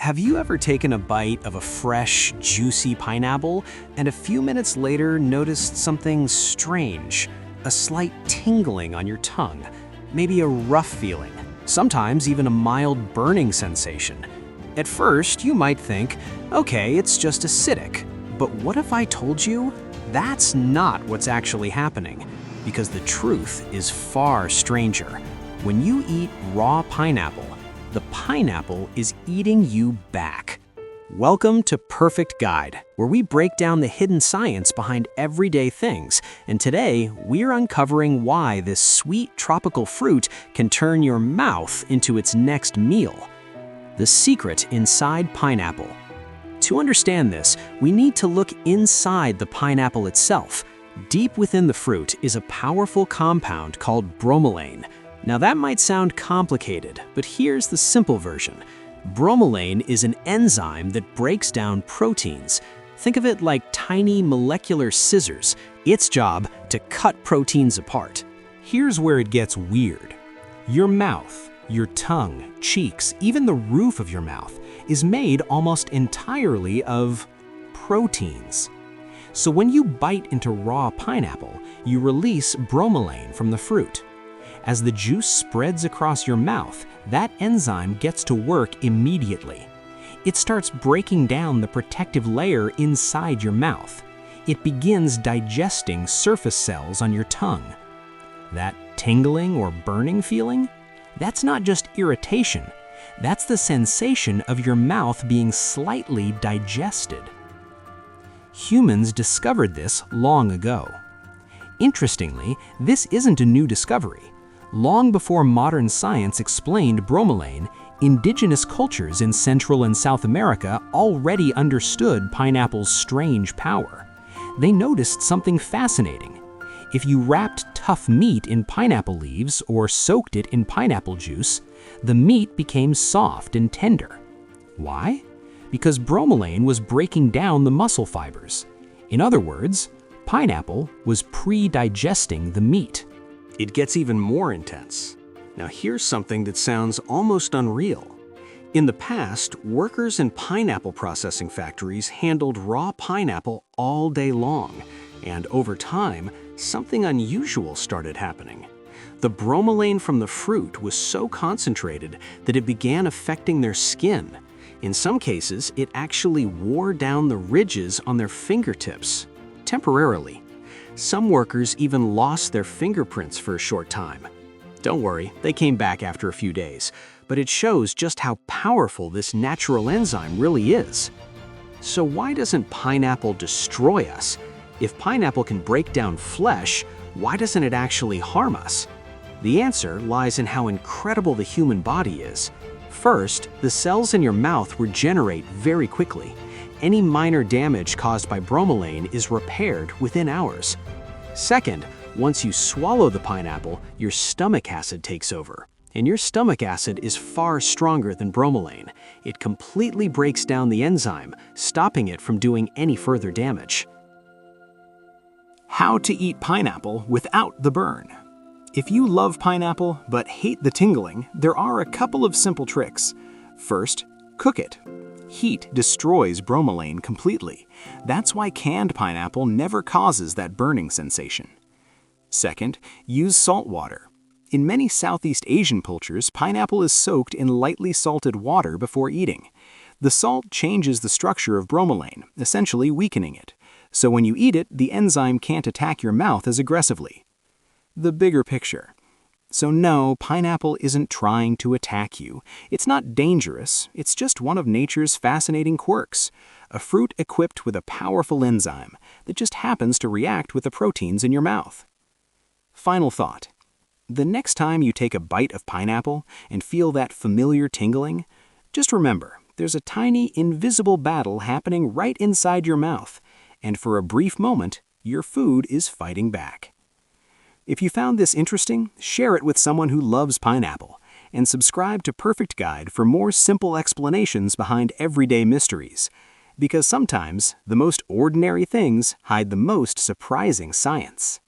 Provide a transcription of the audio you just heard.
Have you ever taken a bite of a fresh, juicy pineapple and a few minutes later noticed something strange? A slight tingling on your tongue, maybe a rough feeling, sometimes even a mild burning sensation. At first, you might think, okay, it's just acidic. But what if I told you that's not what's actually happening? Because the truth is far stranger. When you eat raw pineapple, the pineapple is eating you back. Welcome to Perfect Guide, where we break down the hidden science behind everyday things. And today, we're uncovering why this sweet tropical fruit can turn your mouth into its next meal. The secret inside pineapple. To understand this, we need to look inside the pineapple itself. Deep within the fruit is a powerful compound called bromelain. Now that might sound complicated, but here's the simple version. Bromelain is an enzyme that breaks down proteins. Think of it like tiny molecular scissors. Its job to cut proteins apart. Here's where it gets weird. Your mouth, your tongue, cheeks, even the roof of your mouth is made almost entirely of proteins. So when you bite into raw pineapple, you release bromelain from the fruit. As the juice spreads across your mouth, that enzyme gets to work immediately. It starts breaking down the protective layer inside your mouth. It begins digesting surface cells on your tongue. That tingling or burning feeling? That's not just irritation. That's the sensation of your mouth being slightly digested. Humans discovered this long ago. Interestingly, this isn't a new discovery. Long before modern science explained bromelain, indigenous cultures in Central and South America already understood pineapple's strange power. They noticed something fascinating. If you wrapped tough meat in pineapple leaves or soaked it in pineapple juice, the meat became soft and tender. Why? Because bromelain was breaking down the muscle fibers. In other words, pineapple was pre-digesting the meat. It gets even more intense. Now here's something that sounds almost unreal. In the past, workers in pineapple processing factories handled raw pineapple all day long, and over time, something unusual started happening. The bromelain from the fruit was so concentrated that it began affecting their skin. In some cases, it actually wore down the ridges on their fingertips, temporarily. Some workers even lost their fingerprints for a short time. Don't worry, they came back after a few days, but it shows just how powerful this natural enzyme really is. So why doesn't pineapple destroy us? If pineapple can break down flesh, why doesn't it actually harm us? The answer lies in how incredible the human body is. First, the cells in your mouth regenerate very quickly. Any minor damage caused by bromelain is repaired within hours. Second, once you swallow the pineapple, your stomach acid takes over. And your stomach acid is far stronger than bromelain. It completely breaks down the enzyme, stopping it from doing any further damage. How to eat pineapple without the burn. If you love pineapple but hate the tingling, there are a couple of simple tricks. First, cook it. Heat destroys bromelain completely. That's why canned pineapple never causes that burning sensation. Second, use salt water. In many Southeast Asian cultures, pineapple is soaked in lightly salted water before eating. The salt changes the structure of bromelain, essentially weakening it. So when you eat it, the enzyme can't attack your mouth as aggressively. The bigger picture. So no, pineapple isn't trying to attack you. It's not dangerous, it's just one of nature's fascinating quirks. A fruit equipped with a powerful enzyme that just happens to react with the proteins in your mouth. Final thought. The next time you take a bite of pineapple and feel that familiar tingling, just remember, there's a tiny invisible battle happening right inside your mouth, and for a brief moment, your food is fighting back. If you found this interesting, share it with someone who loves pineapple, and subscribe to Perfect Guide for more simple explanations behind everyday mysteries. Because sometimes, the most ordinary things hide the most surprising science.